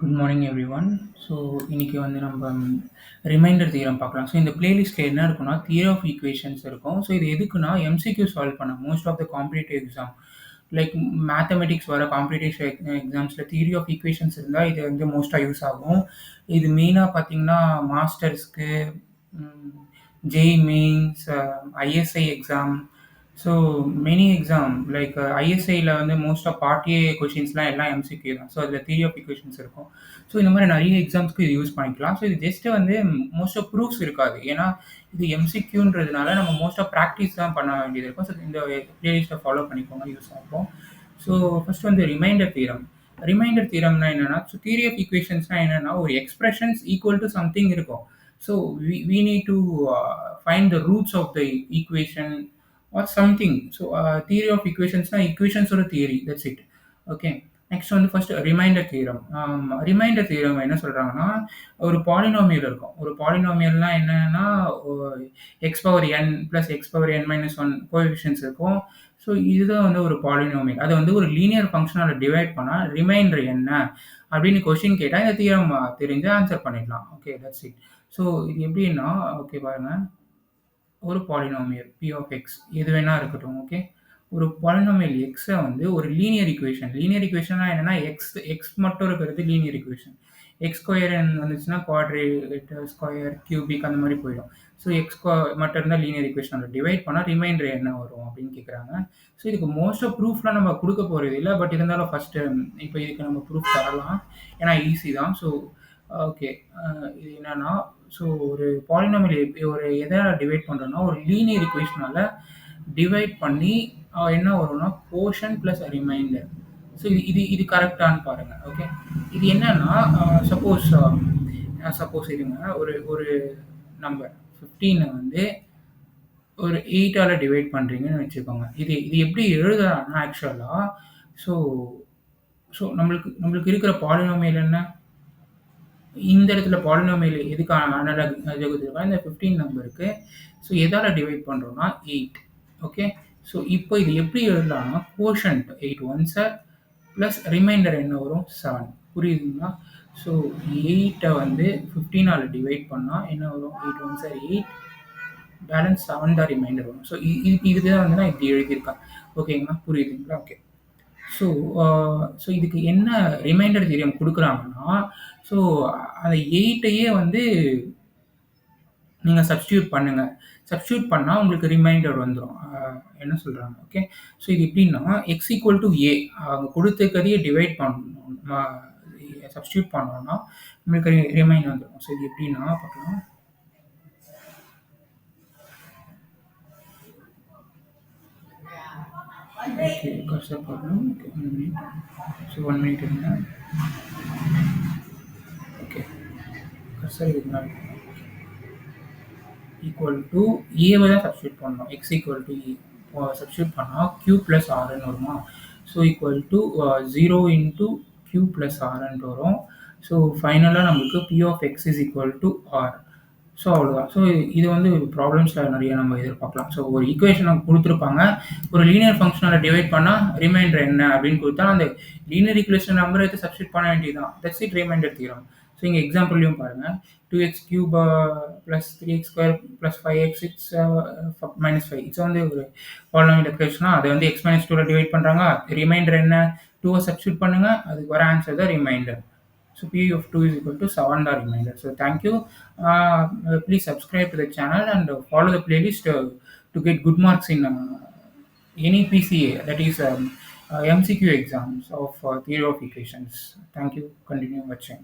Good morning everyone. So இன்னைக்கு வந்து நம்ம ரிமைண்டர் தியரம் பார்க்கலாம். ஸோ இந்த பிளேலிஸ்ட்ல என்ன இருக்குன்னா, தியரி ஆஃப் ஈக்குவேஷன்ஸ் இருக்கும். ஸோ இது எதுக்குன்னா, எம்சிக்யூ சால்வ் பண்ண most of the competitive exam like mathematics வர காம்படிட்டிவ் எக்ஸாம்ஸில் தியரி ஆஃப் ஈக்குவேஷன்ஸ் இருந்தால் இது வந்து மோஸ்ட்டாக யூஸ் ஆகும். இது மெயினாக பார்த்தீங்கன்னா மாஸ்டர்ஸ்க்கு, JEE Mains, ISI exam. So many exam like ஐஎஸ்ஐயில் வந்து மோஸ்ட் ஆஃப் பார்ட் ஏ கொஷின்ஸ்லாம் எல்லாம் எம்சிக்யூ தான். ஸோ அதில் தியரி ஆஃப் ஈக்குவேஷன்ஸ் இருக்கும். ஸோ இந்த மாதிரி நிறைய எக்ஸாம்ஸ்க்கு இது யூஸ் பண்ணிக்கலாம். ஸோ இது ஜஸ்ட்டு வந்து மோஸ்ட் ஆஃப் ப்ரூஃப்ஸ் இருக்காது. ஏன்னா இது எம்சிக்யூன்றதுனால நம்ம மோஸ்ட் ஆஃப் ப்ராக்டிஸ் தான் பண்ண வேண்டியது இருக்கும். ஸோ இந்த பிளேலிஸ்ட்டை ஃபாலோ பண்ணிக்கோங்க, யூஸ் ஆகும். ஸோ ஃபர்ஸ்ட் வந்து ரிமைண்டர் தியரம். ரிமைண்டர் தியரம்னா என்னன்னா, ஸோ தியரி ஆஃப் ஈக்குவேஷன்ஸ்னா என்னன்னா, ஒரு எக்ஸ்பிரஷன்ஸ் ஈக்குவல் டு சம்திங் இருக்கும். So we need to find the roots of the equation or something. So theory of ஈக்குவேஷன்ஸ்னா ஈக்குவேஷன்ஸோட theory, that's it. Okay. Next வந்து first remainder theorem. Remainder theorem என்ன சொல்றாங்கன்னா, ஒரு பாலினாமியல் இருக்கும். ஒரு பாலினாமியல்னா என்னன்னா, x power n plus x power என் மைனஸ் ஒன் கோஎஃபிஷியன்ட்ஸ் இருக்கும். ஸோ இதுதான் வந்து ஒரு பாலினாமியல். அதை வந்து ஒரு லீனியர் ஃபங்க்ஷனால டிவைட் பண்ணா ரிமைண்டர் என்ன அப்படின்னு கொஸ்டின் கேட்டா இந்த தியரம் தெரிஞ்சு ஆன்சர் பண்ணிடலாம். Okay, that's it. ஸோ இது எப்படின்னா, ஓகே பாருங்க, ஒரு பாலினாமியல் பி ஆஃப் எக்ஸ் எது வேணா இருக்கட்டும். ஓகே, ஒரு பாலினாமியல் எக்ஸை வந்து ஒரு லீனியர் ஈக்குவேஷன். லீனியர் ஈக்குவேஷனா என்னன்னா, எக்ஸ் எக்ஸ் மட்டும் இருக்கிறது லீனியர் ஈக்குவேஷன். எக்ஸ் ஸ்கொயர் வந்துச்சுன்னா குவாட்ரேட், ஸ்கொயர், கியூபிக் அந்த மாதிரி போயிடும். ஸோ எக்ஸ் மட்டும் இருந்தால் லீனியர் ஈக்குவேஷன் டிவைட் பண்ணால் ரிமைண்டர் என்ன வரும் அப்படின்னு கேட்குறாங்க. ஸோ இதுக்கு மோஸ்ட் ஆஃப் ப்ரூஃப்லாம் நம்ம கொடுக்க போகிறது இல்லை. பட் இருந்தாலும் ஃபஸ்ட்டு இப்போ இதுக்கு நம்ம ப்ரூஃப் தரலாம், ஏன்னா ஈஸி தான். ஸோ ஓகே, இது என்னன்னா, ஸோ ஒரு பாலினாமியல் ஒரு எதை டிவைட் பண்ணுறோன்னா, ஒரு லீனியர் ஈக்குவேஷனால டிவைட் பண்ணி என்ன வரும்னா, கோஷன் ப்ளஸ் ரிமைண்டர். ஸோ இது இது இது கரெக்டான்னு பாருங்க. ஓகே, இது என்னன்னா, சப்போஸ் சப்போஸ் இருங்க, ஒரு ஒரு நம்பர் 15 வந்து ஒரு 8ஆல டிவைட் பண்றீங்கன்னு வச்சுக்கோங்க. இது இது எப்படி எழுதலாம்னா ஆக்சுவலா, ஸோ ஸோ நம்மளுக்கு நம்மளுக்கு இருக்கிற பாலினாமியல் என்ன? இந்த இடத்துல பாலினாமியல் எதுக்கு அனலாக் இந்த 15 நம்பருக்கு. ஸோ எதால டிவைட் பண்றோம்னா 8. ஓகே. ஸோ இப்போ இது எப்படி எழுதலாம்னா, கோஷன்ட் 8 ஒன்ஸ் பிளஸ் ரிமைண்டர் என்ன வரும்? 7. புரியுதுங்களா? ஸோ 8 வந்து 15ஆல டிவைட் பண்ணா என்ன வரும்? 8 ஒன்ஸ் 8, பேலன்ஸ் 7 தான் ரிமைண்டர் வரும். ஸோ இதுதான் வந்து நான் இப்படி எழுதியிருக்கேன். ஓகேங்களா? புரியுதுங்களா? ஓகே. ஸோ ஸோ இதுக்கு என்ன ரிமைண்டர் தியரம் குடுக்குறாங்கன்னா, ஸோ அந்த 8யே வந்து நீங்க சப்ஸ்டிட்யூட் பண்ணுங்க. சப்ஸ்டிட்யூட் பண்ணா உங்களுக்கு ரிமைண்டர் வந்துரும். என்ன சொல்றாங்க? ஓகே. ஸோ இது எப்படின்னா, எக்ஸ் ஈக்குவல் டூ ஏ அவங்க குடுத்துருக்கதையே டிவைட் பண்ணணும். சப்ஸ்டிட்யூட் பண்ணோம்னா உங்களுக்கு ரிமைண்டர் வந்துரும். ஸோ இது எப்படின்னா பார்க்கலாம். ஓகே, கர்சர் போடணும். Okay, 1 minute. ஸோ 1 மினிட் இருங்க. ஓகே, கர்சர் இதுக்கு ஈக்குவல் டு ஏவை தான் சப்ஸ்டியூட் பண்ணணும். X equal to a substitute பண்ணால் q ப்ளஸ் ஆர்ன்னு வருமா? So equal to 0 into q plus ஆர்ன்ட்டு வரும். ஸோ ஃபைனலாக நம்மளுக்கு p ஆஃப் x is equal to R. So அவ்வளோதான். ஸோ இது வந்து ப்ராப்ளம்ஸில் நிறைய நம்ம எதிர்பார்க்கலாம். ஸோ ஒரு ஈக்குவேஷன் நமக்கு கொடுத்துருப்பாங்க, ஒரு லீனியர் ஃபங்க்ஷனால் டிவைட் பண்ணால் ரிமைண்டர் என்ன அப்படின்னு கொடுத்தா அந்த லீனியர் ஈக்குவேஷன் நம்பரை எடுத்து சப்ஸ்டியூட் பண்ண வேண்டியதுதான். That's it, remainder theorem. So இங்கே எக்ஸாம்பிள்லையும் பாருங்கள், 2x cube plus 3x square plus 5x it's minus 5. It's வந்து ஒரு பாலினாமியல் எக்ஸ்பிரஷனா அதை வந்து x minus 2ல டிவைட் பண்ணுறாங்க. ரிமைண்டர் என்ன? 2வை சப்ஸ்டியூட் பண்ணுங்க, அதுக்கு வர ஆன்சர் தான் reminder. So p of 2 is equal to 7 the remainder. So thank you. Please subscribe to the channel and follow the playlist to get good marks in any PCA, that is MCQ exams of theory of equations. Thank you. Continue watching.